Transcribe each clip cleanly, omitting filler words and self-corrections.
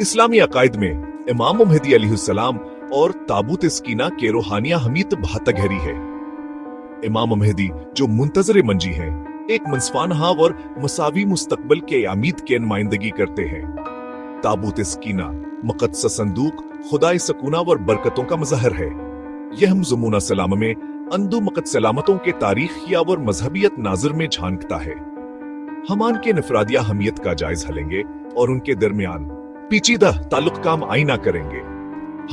इस्लामी अकायद में इमाम महदी अलैहिस्सलाम और ताबूत स्कीना के रूहानिया हमीत बहुत गहरी है। इमाम महदी जो मुंतजर मंजी हैं, एक मनसफानहा और मसावी मुस्तकबल के आमीद के नुमाइंदगी करते हैं। ताबूत स्कीना मुक़द्दस संदूक खुदाई सकूना और बरकतों का मजहर है। यह हम ज़ुमूना सलाम में अंदु मकद सलामतों के तारीखिया और मजहबियत नाजर में झांकता है। हमान के नफरादिया हमियत का जायजा लेंगे और उनके दरमियान पेचीदा ताल्लुक काम आईना करेंगे।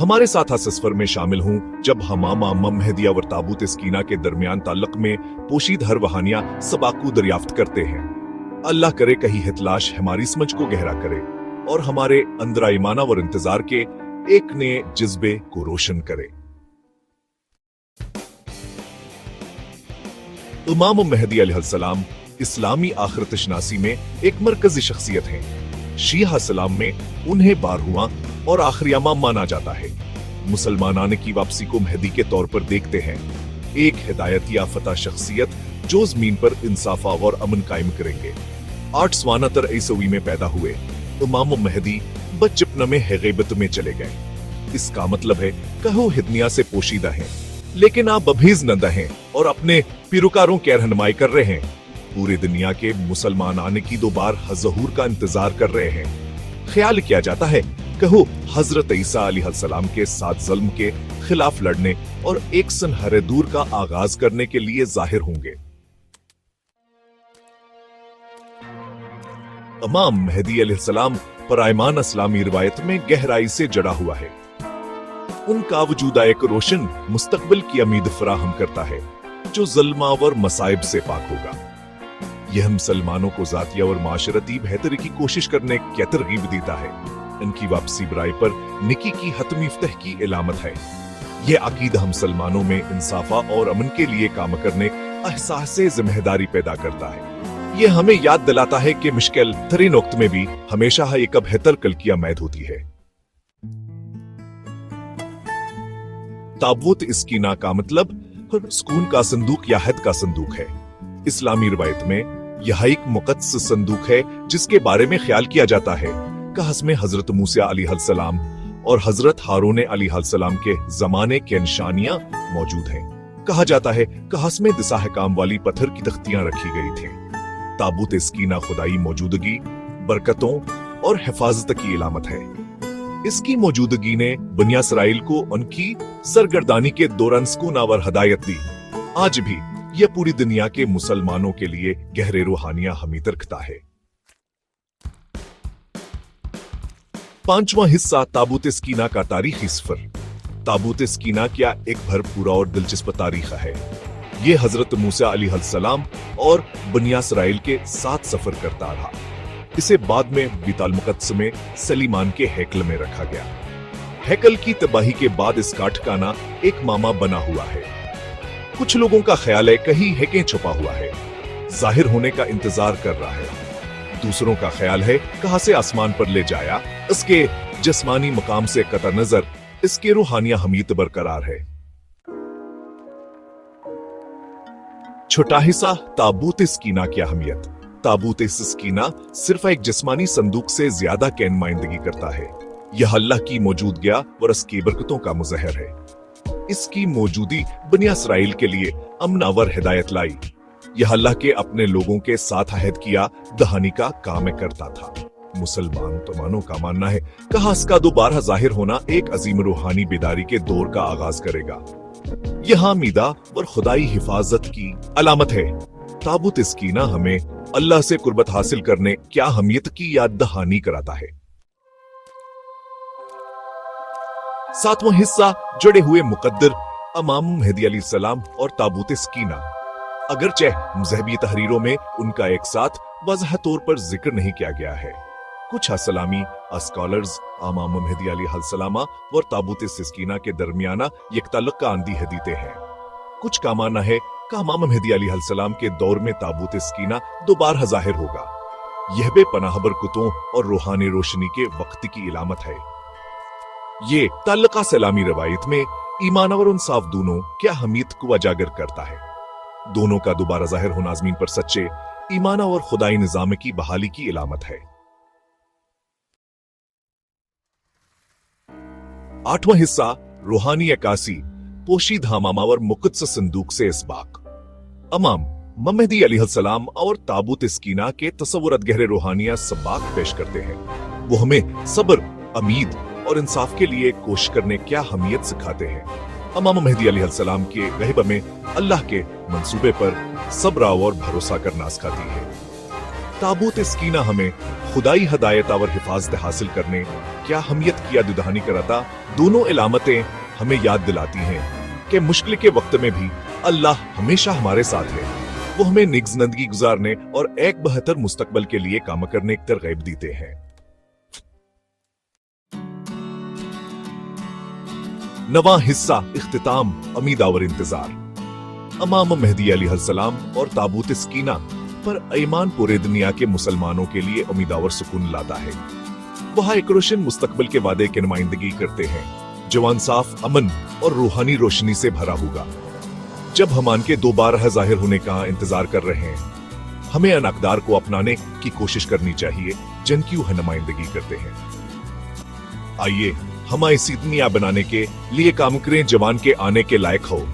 हमारे साथ सफर में शामिल हूं जब हमामा महदिया और ताबूत स्कीना के दरमियान ताल्लुक में पोशीद हर वहानिया सबाकू दरियाफ्त करते हैं। अल्लाह करे कहीं हितलाश हमारी समझ को गहरा करे और हमारे अंदर ईमाना और इंतजार के एक नए जज्बे को रोशन करे। इमाम महदी अलैहिस्सलाम इस्लामी आखिरत शनासी में एक मरकजी शख्सियत हैं। शिया सलाम में उन्हें बारहवां और आखिरी इमाम माना जाता है। मुसलमानाने की वापसी को महदी के तौर पर देखते हैं, एक हिदायत याफ्ता शख्सियत जो ज़मीन पर इंसाफा और अमन कायम करेंगे। 8 ईस्वी में पैदा हुए इमाम महदी बचपन में गैबत में चले गए। इसका मतलब है कहो हिदनिया से पोशीदा हैं, लेकिन आप अभीज नंदा हैं और अपने पिरोकारों की रहनुमाई कर रहे हैं। पूरी दुनिया के मुसलमान आने की दोबार ज़हूर का इंतजार कर रहे हैं। ख्याल किया जाता है कहो हजरत ईसा अलैहिस्सलाम के साथ जुल्म के खिलाफ लड़ने और एक सनहरे दूर का आगाज करने के लिए जाहिर होंगे। इमाम महदी अलैहिस्सलाम परायमान इस्लामी रिवायत में गहराई से जड़ा हुआ है। उनका वजूद एक रोशन मुस्तकबिल की उम्मीद फराहम करता है जो ज़ुल्म और मसाइब से पाक होगा। यह मुसलमानों को ज़ातिया और माशरती बेहतरी की कोशिश करने की तरगीब देता है। इनकी वापसी बराई पर निकी की हतमी इफ्तह की इलामत है। यह अकीदा मुसलमानों में इंसाफा और अमन के लिए काम करने एहसास जिम्मेदारी पैदा करता है। यह हमें याद दिलाता है कि मुश्किल तरीन वक्त में भी हमेशा एक बेहतर कल की उम्मीद होती है। ताबूत स्कीना का मतलब सुकून का संदूक या हद का संदूक है। इस्लामी रिवायत में यह एक मुक़द्दस संदूक है जिसके बारे में ख्याल किया जाता है कहास में हजरत मूसा अलैहिस्सलाम और हजरत हारून अलैहिस्सलाम के जमाने के निशानियां मौजूद हैं। कहा जाता है कहास में दिसाह काम वाली पत्थर की तख्तियां रखी गई थीं। ताबूत स्कीना खुदाई मौजूदगी, बरकतों और हिफाजत की इलामत है। इसकी मौजूदगी ने बनी इसराइल को उनकी सरगर्दानी के दौरान सुकून और हदायत दी। आज भी यह पूरी दुनिया के मुसलमानों के लिए गहरे रूहानिया हमीत रखता है। 5वां हिस्सा ताबूत स्कीना का तारीखी सफर। ताबूत स्कीना क्या एक भरपूरा और दिलचस्प तारीख है। यह हजरत मूसा अलैहिस्सलाम और बनी इसराइल के साथ सफर करता रहा। इसे बाद में बीतुल मुक़द्दस में सलीमान के हैकल में रखा गया। हैकल की तबाही के बाद इसका ठिकाना एक मामा बना हुआ है। कुछ लोगों का ख्याल है कहीं हैके छुपा हुआ है, जाहिर होने का इंतजार कर रहा है। दूसरों का ख्याल है कहां से आसमान पर ले जाया। इसके जिस्मानी मकाम से कतई नजर इसके रूहानिया हमीत बरकरार है। छोटा हिस्सा ताबूत स्कीना की अहमियत। ताबूत स्कीना सिर्फ एक जिस्मानी संदूक से ज्यादा की नुमाइंदगी करता है। यह अल्लाह की मौजूदगी और उसकी बरकतों का मुजहर है। इसकी मौजूदी बनी इसराइल के लिए अमनावर हिदायत लाई। यह अल्लाह के अपने लोगों के साथ अहद किया दहानी का काम करता था। मुसलमान तमानों का मानना है कहा इसका दोबारा जाहिर होना एक अजीम रूहानी बेदारी के दौर का आगाज करेगा। यह हामिदा और खुदाई हिफाजत की अलामत है। ताबूत स्कीना हमें अल्लाह से कुर्बत हासिल करने क्या अहमियत की याद दहानी कराता है। 7वां हिस्सा जुड़े हुए मुकद्दर इमाम महदी अलैहिस्सलाम और ताबूत स्कीना। अगरचे मजहबी तहरीरों में उनका एक साथ वाज़ह तौर पर जिक्र नहीं किया गया है। कुछ असलामी स्कॉलर्स इमाम महदी अलैहिस्सलाम और ताबूत स्कीना के दरमियाना एक ताल्लुक का आंदी हदीते हैं। कुछ का मानना है कि इमाम महदी अलैहिस्सलाम के दौर में ताबूत स्कीना दोबारा जाहिर होगा। यह बेपनाह बरकतों और रूहानी रोशनी के वक्त की इलामत है। ये ताल्लुका सलामी रवायत में ईमान और इंसाफ दोनों क्या अहमियत को उजागर करता है। दोनों का दोबारा जाहिर होना ज़मीन पर सच्चे ईमान और खुदाई निजाम की बहाली की इलामत है। 8वां हिस्सा रूहानी अकासी पोशीद हमामा और मुकद्दस संदूक से इसबाक। अमाम महदी अलैहिस्सलाम और ताबूत स्कीना के तसव्वुरात गहरे रूहानिया सबक पेश करते हैं। वो हमें सब्र, उम्मीद और इंसाफ के लिए कोशिश करने क्या अहमियत सिखाते हैं। इमाम महदी अलैहिस्सलाम के गहब में अल्लाह के मंसूबे पर सब्र और भरोसा करना सिखाती है। ताबूत स्कीना हमें खुदाई हदायत और हिफाजत हासिल करने क्या अहमियत की याद दहानी कराता। दोनों इलामतें हमें याद दिलाती हैं कि मुश्किल के वक्त में भी अल्लाह हमेशा हमारे साथ है। वो हमें नेक जिंदगी गुजारने और एक बेहतर मुस्तकबल के लिए काम करने की तरगीब देते हैं। नवा हिस्सा इख्तिताम उम्मीद और इंतजार। इमाम महदी अलैहिस्सलाम और ताबूत स्कीना पर ईमान पूरे दुनिया के मुसलमानों के लिए उम्मीद और सुकून लाता है। वह एक रोशन मुस्तकबल के वादे की नुमाइंदगी करते हैं जो इंसाफ, अमन और रूहानी रोशनी से भरा होगा। जब हमान के दोबारा जाहिर होने का इंतजार कर रहे हैं, हमें अन अक़दार को अपनाने की कोशिश करनी चाहिए जिनकी वह नुमाइंदगी करते हैं। आइए हम ऐसी दुनिया बनाने के लिए काम करें जवान के आने के लायक हो।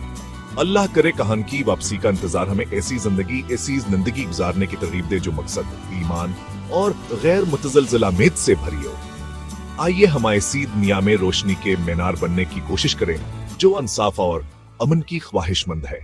अल्लाह करे कहान की वापसी का इंतजार हमें ऐसी जिंदगी गुजारने की तरगीब दे जो मकसद, ईमान और गैर मुतज़लज़िल उम्मीद से भरी हो। आइए हम ऐसी दुनिया में रोशनी के मीनार बनने की कोशिश करें जो इंसाफ और अमन की ख्वाहिशमंद है।